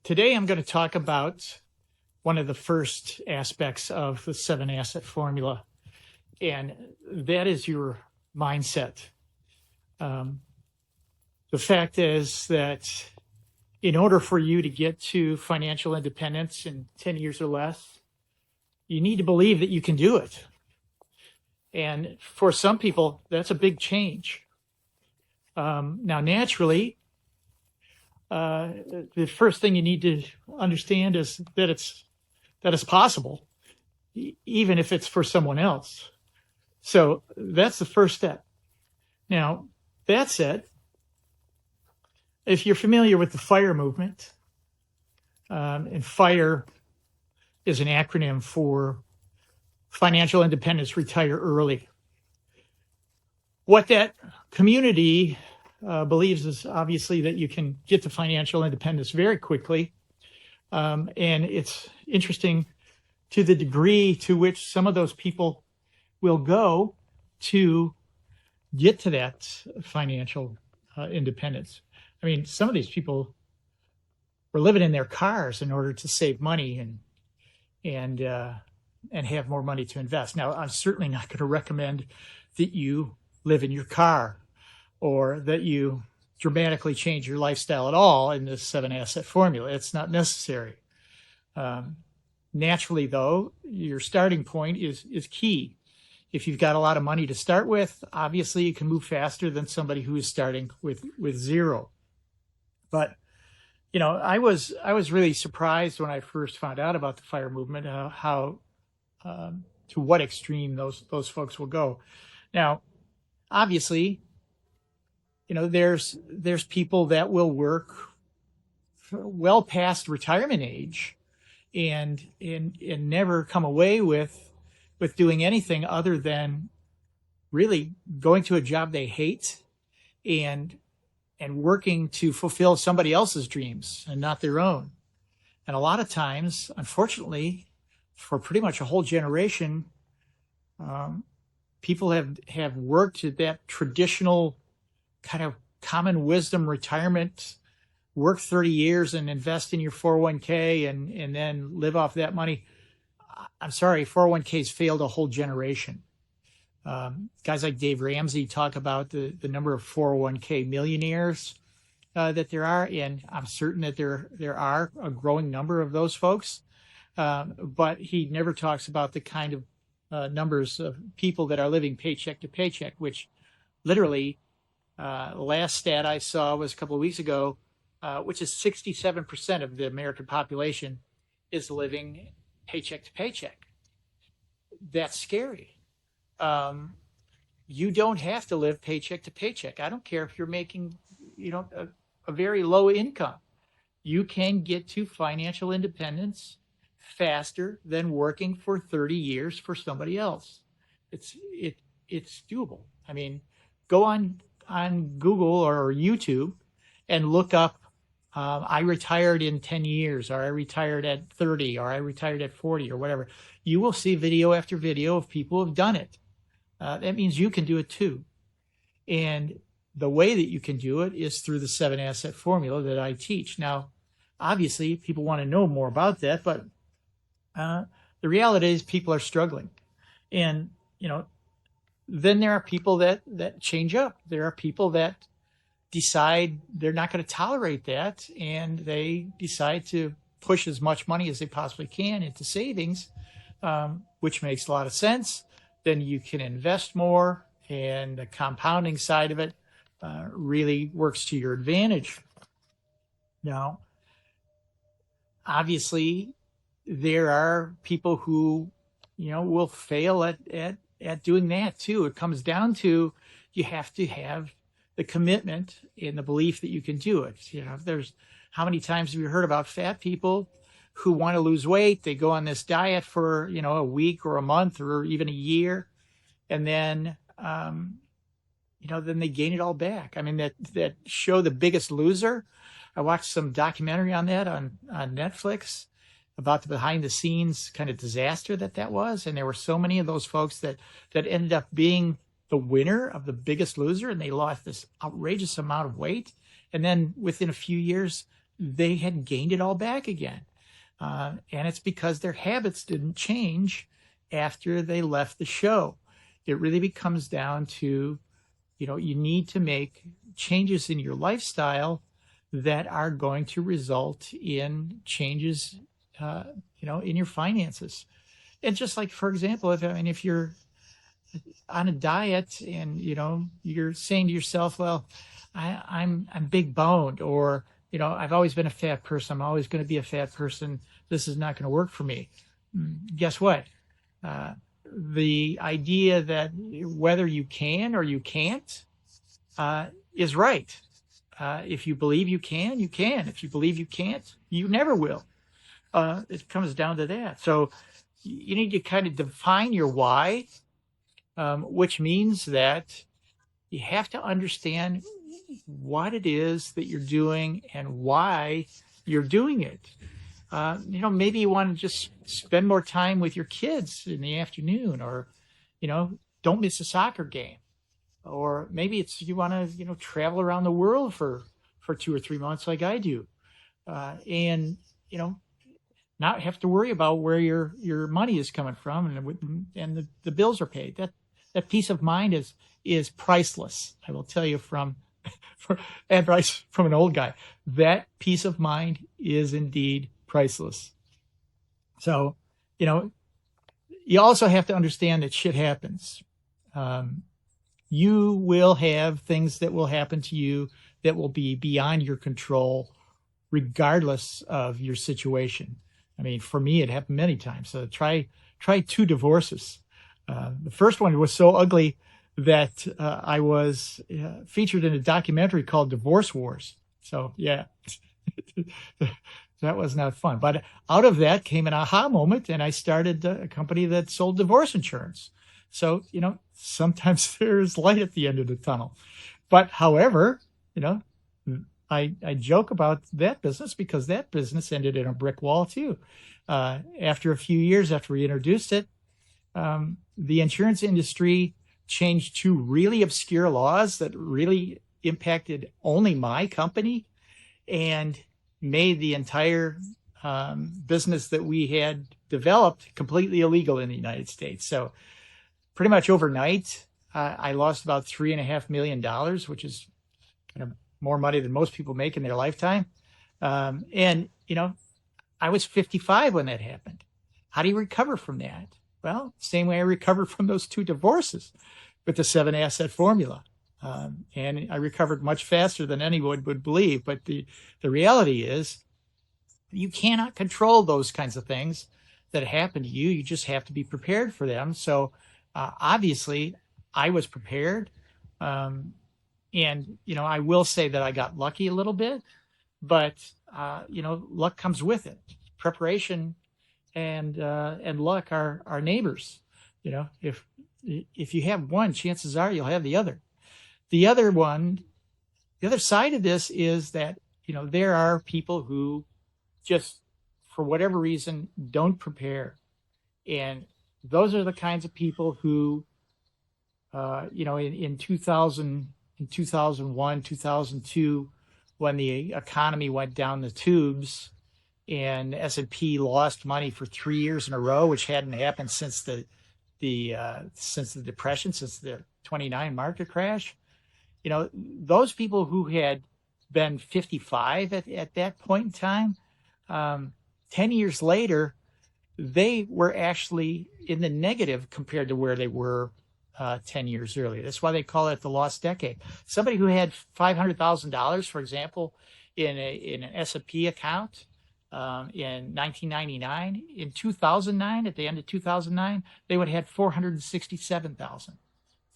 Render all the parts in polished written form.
Today I'm going to talk about one of the first aspects of the 7 asset formula, and that is your mindset. Um, the fact is that in order for you to get to financial independence in 10 years or less, you need to believe that you can do it. And for some people, that's a big change. Now, naturally, the first thing you need to understand is that it's possible, even if it's for someone else. So that's the first step. Now, that said, if you're familiar with the FIRE movement, and FIRE is an acronym for Financial Independence, Retire Early. What that community believes is obviously that you can get to financial independence very quickly. And it's interesting to the degree to which some of those people will go to get to that financial independence. I mean, some of these people were living in their cars in order to save money and have more money to invest. Now, I'm certainly not going to recommend that you live in your car or that you dramatically change your lifestyle at all in this 7 asset formula. It's not necessary. Naturally, though, your starting point is key. If you've got a lot of money to start with, obviously you can move faster than somebody who is starting with zero. But I was really surprised when I first found out about the FIRE movement, how to what extreme those folks will go. Now, obviously, there's people that will work well past retirement age and never come away with doing anything other than really going to a job they hate and working to fulfill somebody else's dreams and not their own. And a lot of times, unfortunately, for pretty much a whole generation, people have worked at that traditional kind of common wisdom retirement, work 30 years and invest in your 401k and then live off that money. I'm sorry, 401ks failed a whole generation. Guys like Dave Ramsey talk about the number of 401k millionaires that there are, and I'm certain that there are a growing number of those folks. But he never talks about the kind of numbers of people that are living paycheck to paycheck, which literally, last stat I saw was a couple of weeks ago, which is 67% of the American population is living paycheck to paycheck. That's scary. You don't have to live paycheck to paycheck. I don't care if you're making, a very low income. You can get to financial independence faster than working for 30 years for somebody else. It's doable. I mean, go on Google or YouTube and look up, I retired in 10 years, or I retired at 30, or I retired at 40, or whatever. You will see video after video of people who have done it. That means you can do it too. And the way that you can do it is through the 7 asset formula that I teach. Now, obviously, people want to know more about that, but the reality is people are struggling. And, then there are people that change up. There are people that decide they're not going to tolerate that, and they decide to push as much money as they possibly can into savings, which makes a lot of sense. Then you can invest more, and the compounding side of it really works to your advantage. Now, obviously, there are people who, will fail at doing that too. It comes down to you have to have the commitment and the belief that you can do it. There's how many times have you heard about fat people who want to lose weight? They go on this diet for, a week or a month or even a year. And then, then they gain it all back. I mean, that show, The Biggest Loser, I watched some documentary on that on Netflix about the behind the scenes kind of disaster that was. And there were so many of those folks that ended up being the winner of The Biggest Loser, and they lost this outrageous amount of weight. And then within a few years, they had gained it all back again. And it's because their habits didn't change after they left the show. It really becomes down to, you need to make changes in your lifestyle that are going to result in changes, in your finances. And just like, for example, if you're on a diet and, you're saying to yourself, well, I'm big boned, or, I've always been a fat person. I'm always going to be a fat person. This is not going to work for me. Guess what? The idea that whether you can or you can't is right. If you believe you can, you can. If you believe you can't, you never will. It comes down to that. So you need to kind of define your why, which means that you have to understand what it is that you're doing and why you're doing it. Maybe you want to just spend more time with your kids in the afternoon, or, don't miss a soccer game. Or maybe it's you want to, travel around the world for 2 or 3 months like I do. And, not have to worry about where your money is coming from and the bills are paid. That peace of mind is priceless. I will tell you from advice from an old guy. That peace of mind is indeed priceless. So, you also have to understand that shit happens. You will have things that will happen to you that will be beyond your control, regardless of your situation. I mean, for me, it happened many times. So try 2 divorces. The first one was so ugly that I was featured in a documentary called Divorce Wars. So, yeah, that was not fun. But out of that came an aha moment, and I started a company that sold divorce insurance. So, sometimes there's light at the end of the tunnel. But however, I joke about that business because that business ended in a brick wall too. After a few years after we introduced it, the insurance industry changed 2 really obscure laws that really impacted only my company and made the entire business that we had developed completely illegal in the United States. So pretty much overnight, I lost about $3.5 million, which is kind of more money than most people make in their lifetime. And, I was 55 when that happened. How do you recover from that? Well, same way I recovered from those 2 divorces with the 7 asset formula. And I recovered much faster than anyone would believe. But the reality is you cannot control those kinds of things that happen to you. You just have to be prepared for them. So obviously I was prepared. And, I will say that I got lucky a little bit, but, luck comes with it. Preparation and luck are neighbors. If you have one, chances are you'll have the other. The other side of this is that, there are people who just, for whatever reason, don't prepare. And those are the kinds of people who, in 2001, 2002, when the economy went down the tubes and S&P lost money for 3 years in a row, which hadn't happened since the depression, since the 29 market crash. Those people who had been 55 at that point in time, 10 years later, they were actually in the negative compared to where they were 10 years earlier. That's why they call it the lost decade. Somebody who had $500,000, for example, in an S&P account in 1999, in 2009, at the end of 2009, they would have had 467,000.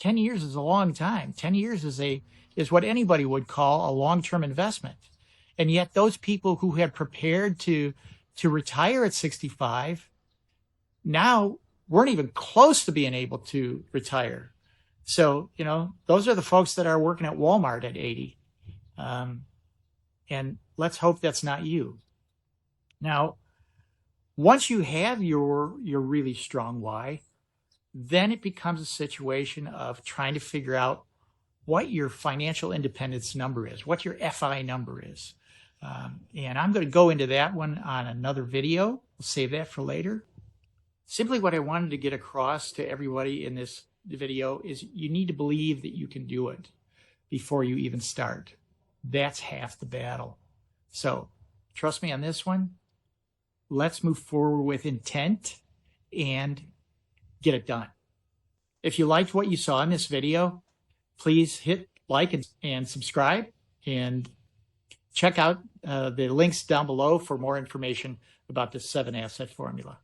10 years is a long time. 10 years is what anybody would call a long-term investment. And yet those people who had prepared to retire at 65 now weren't even close to being able to retire. So, those are the folks that are working at Walmart at 80. And let's hope that's not you. Now, once you have your really strong why, then it becomes a situation of trying to figure out what your financial independence number is, what your FI number is. And I'm going to go into that one on another video. We'll save that for later. Simply what I wanted to get across to everybody in this video is you need to believe that you can do it before you even start. That's half the battle. So trust me on this one. Let's move forward with intent and get it done. If you liked what you saw in this video, please hit like and subscribe, and check out the links down below for more information about the 7-asset formula.